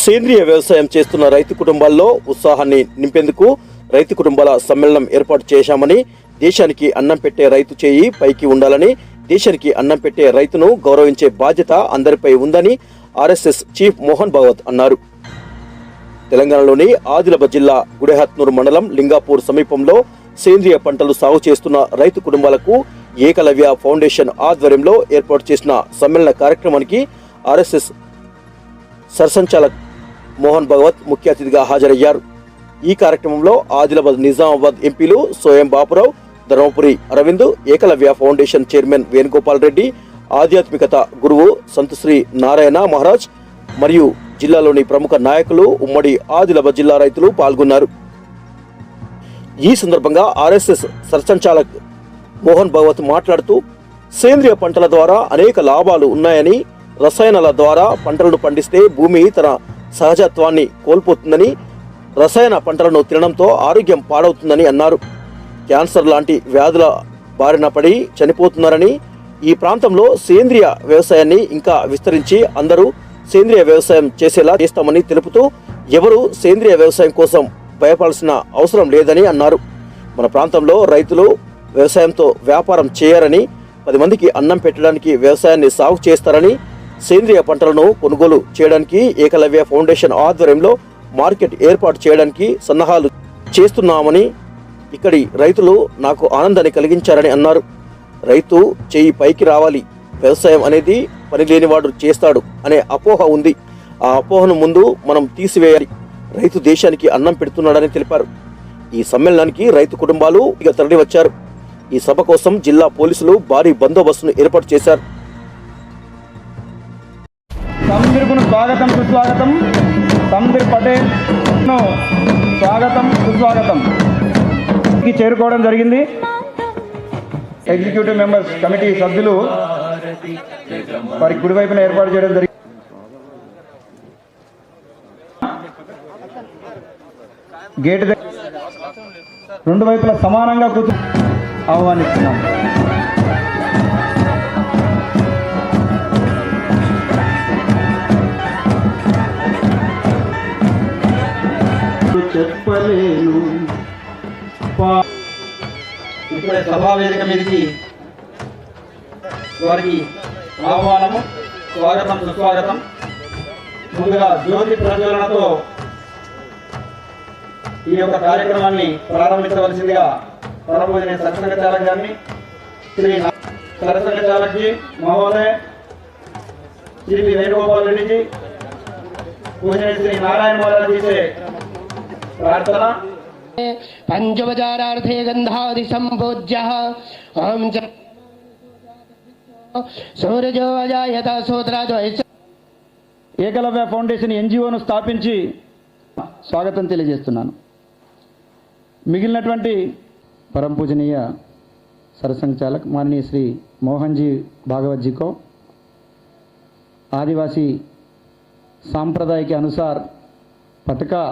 సేంద్రియ వ్యవసాయం చేస్తున్న రైతు కుటుంబాల్లో ఉత్సాహాన్ని నింపేందుకు రైతు కుటుంబాల సమ్మేళనం ఏర్పాటు చేశామని, దేశానికి అన్నం పెట్టే రైతు చేయి పైకి ఉండాలని, దేశానికి అన్నం పెట్టే రైతును గౌరవించే బాధ్యత అందరిపై ఉందని ఆర్ఎస్ఎస్ చీఫ్ మోహన్ భాగవత్ అన్నారు. తెలంగాణలోని ఆదిలాబాద్ జిల్లా గుడెహత్నూర్ మండలం లింగాపూర్ సమీపంలో సేంద్రియ పంటలు సాగు చేస్తున్న రైతు కుటుంబాలకు ఏకలవ్య ఫౌండేషన్ ఆధ్వర్యంలో ఏర్పాటు చేసిన సమ్మేళన కార్యక్రమానికి ఆర్ఎస్ఎస్ సర్సంచాలక్ మోహన్ భాగవత్ ముఖ్య అతిథిగా హాజరయ్యారు. ఈ కార్యక్రమంలో ఆదిలాబాద్ నిజామాబాద్ ఎంపీలు సోయం బాపురావు, ధర్మపురి అరవింద్, ఏకలవ్య ఫౌండేషన్ చైర్మన్ వేణుగోపాల్ రెడ్డి, ఆధ్యాత్మికత గురువు సంతశ్రీ నారాయణ మహారాజ్ మరియు జిల్లాలోని ప్రముఖ నాయకులు, ఉమ్మడి ఆదిలాబాద్ జిల్లా రైతులు పాల్గొన్నారు. ఈ సందర్భంగా ఆర్ఎస్ఎస్ సర్సంచాలక్ మోహన్ భాగవత్ మాట్లాడుతూ, సేంద్రియ పంటల ద్వారా అనేక లాభాలు ఉన్నాయని, రసాయనాల ద్వారా పంటలను పండిస్తే భూమి తన సహజత్వాన్ని కోల్పోతుందని, రసాయన పంటలను తినడంతో ఆరోగ్యం పాడవుతుందని అన్నారు. క్యాన్సర్ లాంటి వ్యాధుల బారిన పడి చనిపోతున్నారని, ఈ ప్రాంతంలో సేంద్రియ వ్యవసాయాన్ని ఇంకా విస్తరించి అందరూ సేంద్రియ వ్యవసాయం చేసేలా చేస్తామని తెలుపుతూ, ఎవరు సేంద్రియ వ్యవసాయం కోసం భయపడాల్సిన అవసరం లేదని అన్నారు. మన ప్రాంతంలో రైతులు వ్యవసాయంతో వ్యాపారం చేయరని, 10 మందికి అన్నం పెట్టడానికి వ్యవసాయాన్ని సాగు చేస్తారని, సేంద్రియ పంటలను కొనుగోలు చేయడానికి ఏకలవ్య ఫౌండేషన్ ఆధ్వర్యంలో మార్కెట్ ఏర్పాటు చేయడానికి సన్నాహాలు చేస్తున్నామని, ఇక్కడి రైతులు నాకు ఆనందాన్ని కలిగించారని అన్నారు. రైతు చేయి పైకి రావాలి, వ్యవసాయం అనేది పని లేనివాడు చేస్తాడు అనే అపోహ ఉంది. ఆ అపోహను ముందు మనం తీసివేయాలి. రైతు దేశానికి అన్నం పెడుతున్నాడని తెలిపారు. ఈ సమ్మేళనానికి రైతు కుటుంబాలు ఇక తరలి వచ్చారు. ఈ సభ కోసం జిల్లా పోలీసులు భారీ బందోబస్తును ఏర్పాటు చేశారు. స్వాగతం సుస్వాగతం. సందీర్ పటేల్ స్వాగతం సుస్వాగతం చేరుకోవడం జరిగింది. ఎగ్జిక్యూటివ్ మెంబర్స్ కమిటీ సభ్యులు వారి కుడివైపున ఏర్పాటు చేయడం జరిగింది. గేట్ రెండు వైపులా సమానంగా కూర్చొని ఆహ్వానిస్తున్నాం. చెప్పలేను ఇప్పుడే సభా వేదిక మీదకి వారికి ఆహ్వానము, స్వాగతం సుస్వాగతం. ముందుగా జ్యోతి ప్రజ్వలనతో ఈ యొక్క కార్యక్రమాన్ని ప్రారంభించవలసిందిగా పరమపూజనీయ సర్సంఘచాలక్ గారిని, శ్రీ సర్సంఘచాలక్ జీ మహోదయ, శ్రీ వేణుగోపాల్ రెడ్డి जी, पूजनीय श्री नारायण महाराज जी से प्रार्थना. पंचवचारार्थे गंधादि संपूज्य ओम सूर्यो अजायत सूत्राजो. ఏకలవ్య ఫౌండేషన్ ఎన్జిఓను స్థాపించి స్వాగతం తెలియజేస్తున్నాను. మిగిలినటువంటి परम पूजनीय सरसंघचालक माननीय श्री मोहन जी भागवत जी को आदिवासी सांप्रदाय के अनुसार पटका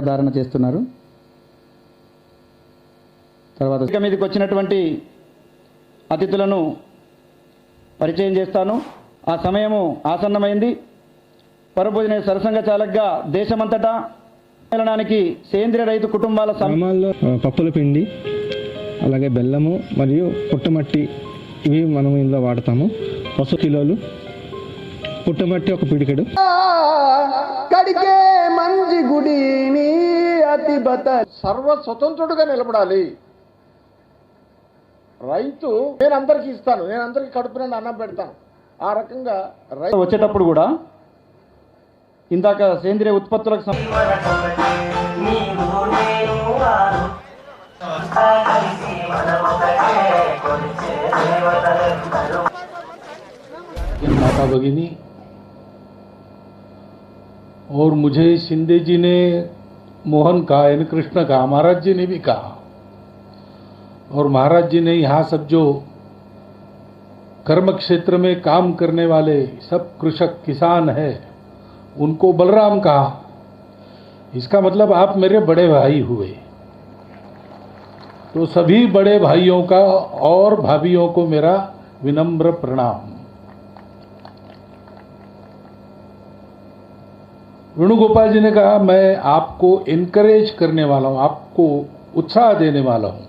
धारण చేస్తున్నారు. తర్వాత వేదిక మీదకి వచ్చినటువంటి అతిథులను పరిచయం చేస్తాను. ఆ సమయము ఆసన్నమైంది. పరమపూజనీయ సర్సంఘచాలక్గా దేశమంతటా సమ్మేళనానికి సేంద్రియ రైతు కుటుంబాల గ్రామాల్లో పప్పుల పిండి, అలాగే బెల్లము మరియు పుట్టమట్టి ఇవి మనం ఇందులో వాడతాము. పసుపు కిలోలు, పుట్టమట్టి ఒక పిడికెడు. కడికే మంచి గుడిని అతి బత సర్వ స్వతంత్రుడుగా నిలబడాలి రైతు. నేను అందరికి ఇస్తాను, నేను అందరికి కడుపు నిండా అన్నం పెడతాను. ఆ రకంగా రైతు వచ్చేటప్పుడు కూడా ఇందాక సేంద్రియ ఉత్పత్తులకు माता भगिनी और मुझे शिंदे जी ने मोहन कहा, यानी कृष्ण कहा, महाराज जी ने भी कहा. और महाराज जी ने यहाँ सब जो कर्म क्षेत्र में काम करने वाले सब कृषक किसान है उनको बलराम कहा. इसका मतलब आप मेरे बड़े भाई हुए. तो सभी बड़े भाइयों का और भाभियों को मेरा विनम्र प्रणाम. वेणुगोपाल जी ने कहा मैं आपको इनकरेज करने वाला हूं, आपको उत्साह देने वाला हूं,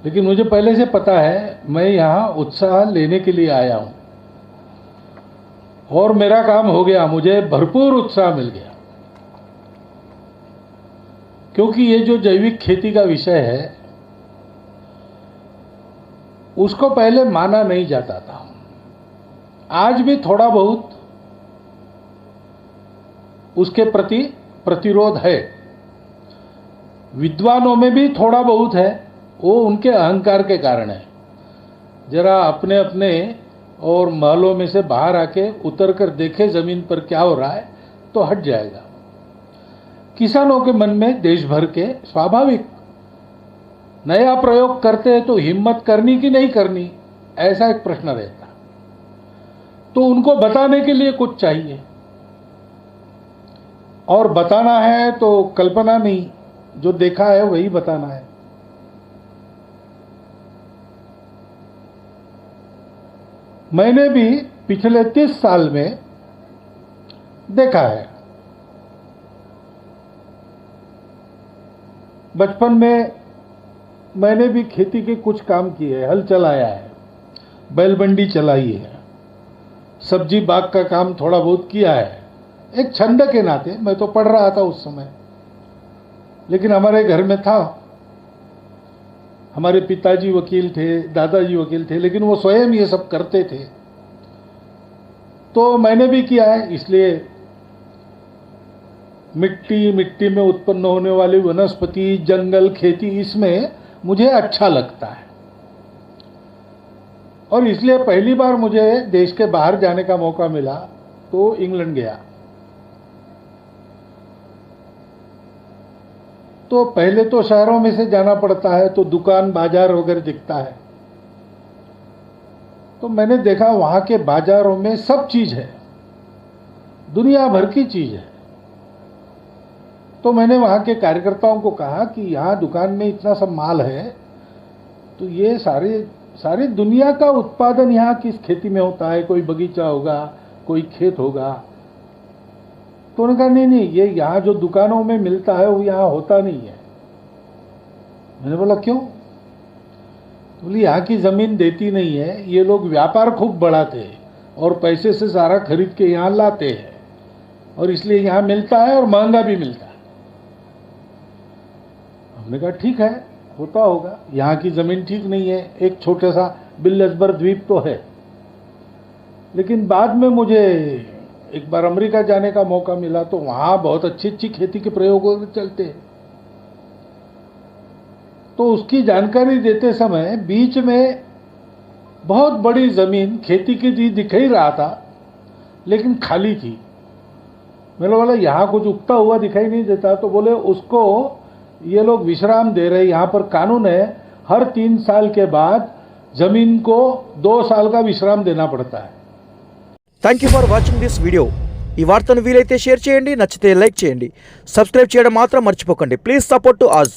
लेकिन मुझे पहले से पता है मैं यहां उत्साह लेने के लिए आया हूं और मेरा काम हो गया, मुझे भरपूर उत्साह मिल गया। क्योंकि ये जो जैविक खेती का विषय है उसको पहले माना नहीं जाता था, आज भी थोड़ा बहुत उसके प्रति प्रतिरोध है, विद्वानों में भी थोड़ा बहुत है, वो उनके अहंकार के कारण है। जरा अपने अपने और महलों में से बाहर आके उतर कर देखे जमीन पर क्या हो रहा है तो हट जाएगा। किसानों के मन में देश भर के स्वाभाविक नया प्रयोग करते हैं तो हिम्मत करनी कि नहीं करनी, ऐसा एक प्रश्न रहता, तो उनको बताने के लिए कुछ चाहिए, और बताना है तो कल्पना नहीं, जो देखा है वही बताना है। मैंने भी पिछले 30 साल में देखा है। बचपन में मैंने भी खेती के कुछ काम किए, हल चलाया है, बैलबंडी चलाई है, सब्जी बाग का काम थोड़ा बहुत किया है, एक छंद के नाते। मैं तो पढ़ रहा था उस समय, लेकिन हमारे घर में था, हमारे पिताजी वकील थे, दादाजी वकील थे, लेकिन वो स्वयं ये सब करते थे, तो मैंने भी किया है। इसलिए मिट्टी में उत्पन्न होने वाली वनस्पति, जंगल, खेती, इसमें मुझे अच्छा लगता है। और इसलिए पहली बार मुझे देश के बाहर जाने का मौका मिला तो इंग्लैंड गया। तो पहले तो शहरों में से जाना पड़ता है, तो दुकान बाजार वगैरह दिखता है, तो मैंने देखा वहां के बाजारों में सब चीज है, दुनिया भर की चीज है। तो मैंने वहां के कार्यकर्ताओं को कहा कि यहां दुकान में इतना सब माल है, तो ये सारी दुनिया का उत्पादन यहाँ किस खेती में होता है, कोई बगीचा होगा, कोई खेत होगा। तो उन्होंने कहा नहीं, ये यहाँ जो दुकानों में मिलता है वो यहाँ होता नहीं है। मैंने बोला क्यों? बोली यहाँ की जमीन देती नहीं है, ये लोग व्यापार खूब बढ़ाते हैं और पैसे से सारा खरीद के यहाँ लाते हैं, और इसलिए यहाँ मिलता है और महंगा भी मिलता है। हमने कहा ठीक है, होता होगा, यहाँ की जमीन ठीक नहीं है, एक छोटा सा बिल्लसबर द्वीप तो है। लेकिन बाद में मुझे एक बार अमेरिका जाने का मौका मिला, तो वहां बहुत अच्छी अच्छी खेती के प्रयोग चलते हैं। तो उसकी जानकारी देते समय बीच में बहुत बड़ी जमीन खेती की दिख ही रहा था, लेकिन खाली थी। मैंने बोला यहाँ कुछ उगता हुआ दिखाई नहीं देता, तो बोले उसको ये लोग विश्राम दे रहे, यहाँ पर कानून है, हर 3 साल के बाद जमीन को 2 साल का विश्राम देना पड़ता है। Thank you for watching this video. ఈ వార్తను వీలైతే షేర్ చేయండి, నచ్చితే లైక్ చేయండి, సబ్స్క్రైబ్ చేయడం మాత్రం మర్చిపోకండి. Please support to us.